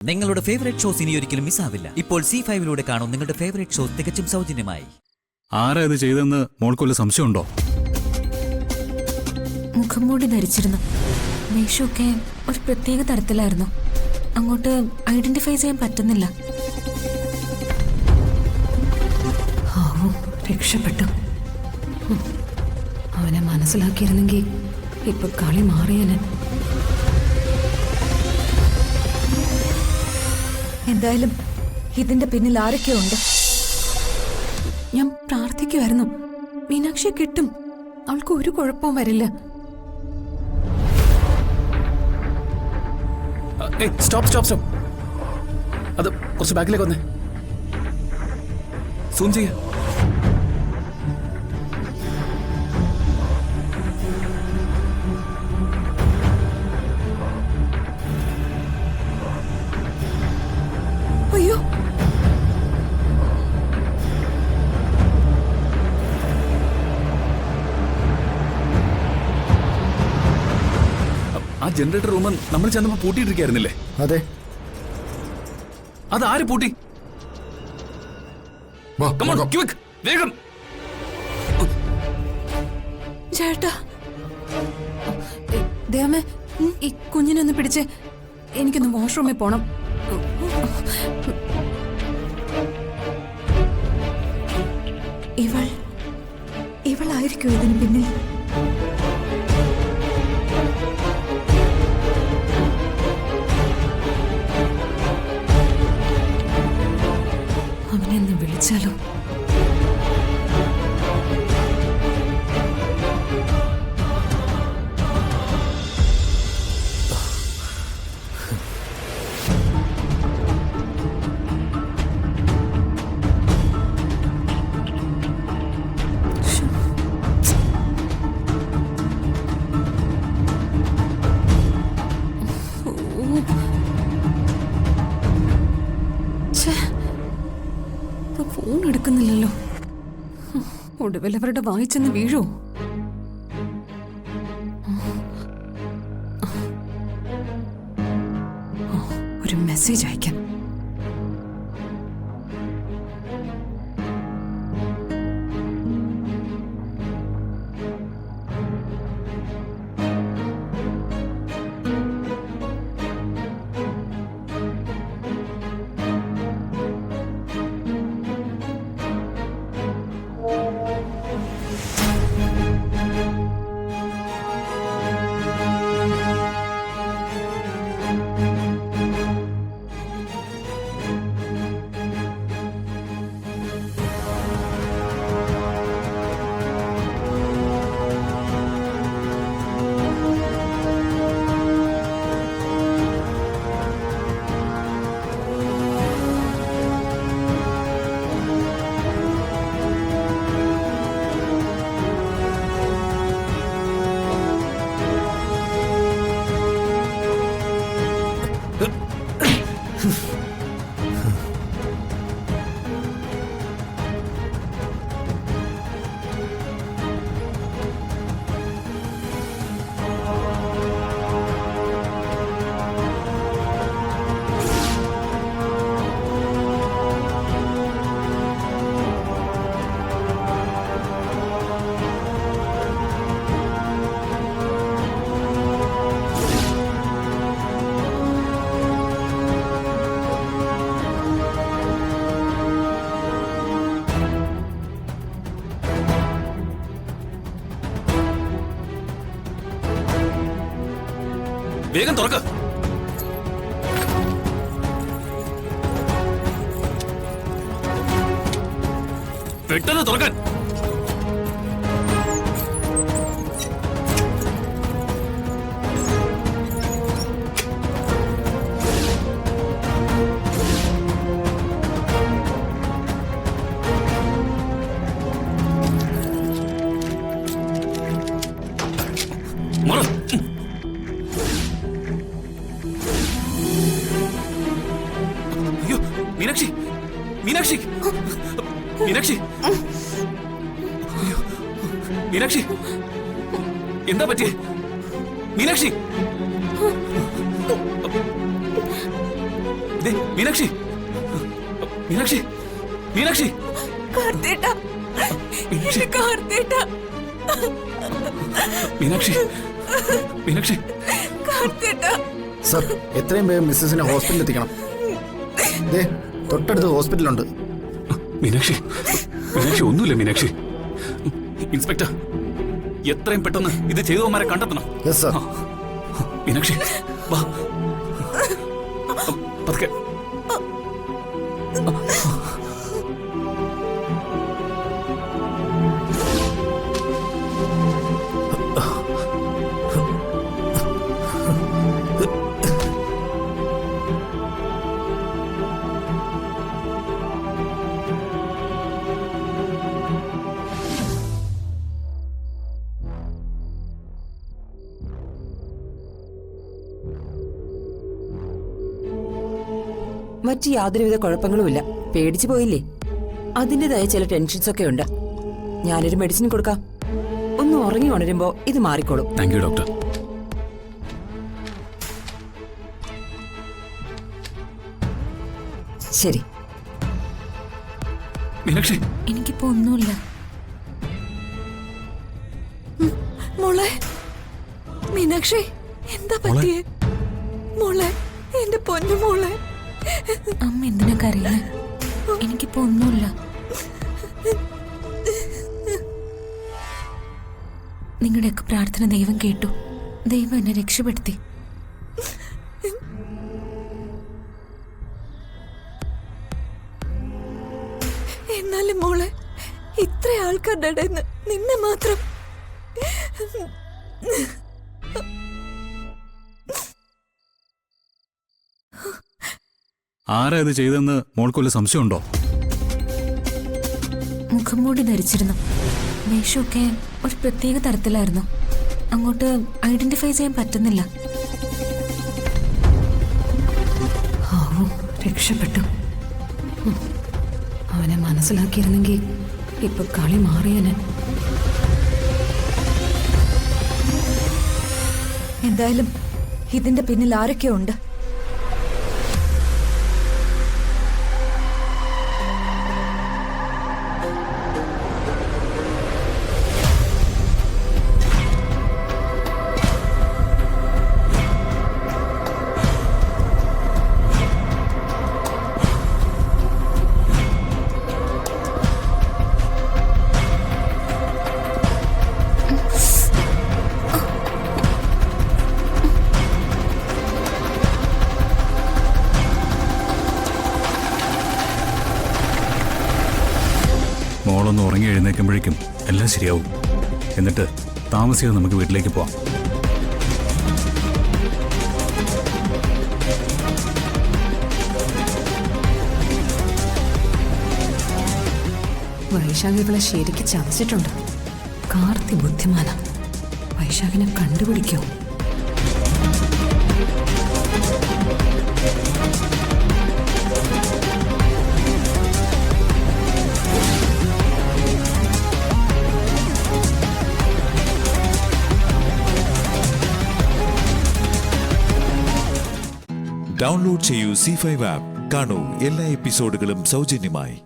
നിങ്ങളുടെ favourite shows ഇനി ഒരിക്കലും മിസ്സാവില്ല. ഇപ്പോൾ C5 കാണും നിങ്ങളുടെ ഫേവറേറ്റ് ഷോസ് തികച്ചും സൗജന്യമായി. ആരാ ഇത് ചെയ്തെന്ന് മോൾക്കൊല്ല സംശയമുണ്ടോ? മുഖംമൂടി ധരിച്ചിരുന്നു. വേഷമൊക്കെ ഒരു പ്രത്യേക തരത്തിലായിരുന്നു. അങ്ങോട്ട് ഐഡന്റിഫൈ ചെയ്യാൻ പറ്റുന്നില്ല. രക്ഷപ്പെട്ടു. അവനെ മനസ്സിലാക്കിയിരുന്നെങ്കിൽ ഇപ്പൊ കളി മാറിയനെ. എന്തായാലും ഇതിന്റെ പിന്നിൽ ആരൊക്കെയോ ഉണ്ട്. ഞാൻ പ്രാർത്ഥിക്കുമായിരുന്നു മീനാക്ഷിയെ കിട്ടും, അവൾക്ക് ഒരു കുഴപ്പവും വരില്ല. സ്റ്റോപ്പ്. അത് കുറച്ച് ബാക്കിലേക്ക് വന്നേ. സൂം ചെയ്യ. അയ്യോ, ആ ജനറേറ്റർ റൂം നമ്മൾ ചെന്നപ്പോ പൂട്ടിയിട്ടിരിക്കായിരുന്നില്ലേ? അതെ. അത് ആര് പൂട്ടി? വേഗം ചേട്ടാ. ദേവമേ, ഈ കുഞ്ഞിനെ ഒന്ന് പിടിച്ച് എനിക്കൊന്ന് വാഷ്റൂമിൽ പോണം. ഇവളായിരിക്കും ഇതിന് പിന്നിൽ. അവനെ ഒന്ന് വിളിച്ചാലോ? ഫോൺ എടുക്കുന്നില്ലല്ലോ. ഒടുവിൽ അവരുടെ വായിച്ചെന്ന് വീഴോ? ഒരു മെസ്സേജ് അയക്കാം. വേഗം തുറക്ക. പെട്ടെന്ന് തുറക്കാൻ. മീനാക്ഷി, മീനാക്ഷി, മീനാക്ഷി, മീനാക്ഷി, എന്താ പറ്റിയേ? മീനാക്ഷി, ദേ, മീനാക്ഷി മീനാക്ഷി മീനാക്ഷി കാർത്തേട്ടാ, എന്റെ കാർത്തേട്ടാ, മീനാക്ഷി മീനാക്ഷി കാർത്തേട്ടാ. സർ, എത്രയും വേഗം മിസ്സസിനെ ഹോസ്പിറ്റലിൽ എത്തിക്കണം. ദേ, തൊട്ടടുത്ത് ഹോസ്പിറ്റലുണ്ട്. മീനാക്ഷി മീനാക്ഷി ഒന്നുമില്ല മീനാക്ഷി. ഇൻസ്പെക്ടർ, എത്രയും പെട്ടെന്ന് ഇത് ചെയ്തവന്മാരെ കണ്ടെത്തണം. Yes sir. മീനാക്ഷി വാ, പതുക്കെ. മറ്റ് യാതൊരുവിധ കുഴപ്പങ്ങളുമില്ല. പേടിച്ചു പോയില്ലേ? അതിൻ്റെതായ ചില ടെൻഷൻസ് ഒക്കെ ഉണ്ട്. ഞാനൊരു മെഡിസിൻ കൊടുക്കാം. ഒന്ന് ഉറങ്ങി ഉണരുമ്പോ ഇത് മാറിക്കോളും. Thank you doctor. ശരി. മീനാക്ഷി എനിക്കിപ്പോ ഒന്നുമില്ല. മോളെ, മീനാക്ഷി എന്താ പറ്റിയേ? മോളെ, എന്റെ പൊന്നു മോളെ. അമ്മ എന്തിനാ കരയുന്നേ? എനിക്കിപ്പോ ഒന്നുമില്ല. നിങ്ങളുടെയൊക്കെ പ്രാർത്ഥന ദൈവം കേട്ടു. ദൈവം എന്നെ രക്ഷപ്പെടുത്തി. എന്നാലും മോളെ, ഇത്ര ആൾക്കാരുടെ ഇടയിൽ നിന്ന് നിന്നെ മാത്രം ആരാ ഇത് ചെയ്തെന്ന് മോൾക്ക് വല്ല സംശയമുണ്ടോ? മുഖംമൂടി ധരിച്ചിരുന്നു. വേഷമൊക്കെ ഒരു പ്രത്യേക തരത്തിലായിരുന്നു. അങ്ങോട്ട് ഐഡന്റിഫൈ ചെയ്യാൻ പറ്റുന്നില്ല. രക്ഷപ്പെട്ടു. അവനെ മനസ്സിലാക്കിയിരുന്നെങ്കിൽ ഇപ്പൊ കളി മാറിയനെ. എന്തായാലും ഇതിന്റെ പിന്നിൽ ആരൊക്കെയോ ഉണ്ട്. മോളൊന്ന് ഉറങ്ങി എഴുന്നേൽക്കുമ്പോഴേക്കും എല്ലാം ശരിയാവും. എന്നിട്ട് താമസിയാതെ നമുക്ക് വീട്ടിലേക്ക് പോവാം. വൈശാഖ് ഇവളെ ശരിക്ക് ചതച്ചിട്ടുണ്ട്. കാർത്തി ബുദ്ധിമാനാ. വൈശാഖിനെ കണ്ടുപിടിക്കോ? ഡൗൺലോഡ് ചെയ്യൂ C5 ആപ്പ്. കാണൂ എല്ലാ എപ്പിസോഡുകളും സൗജന്യമായി.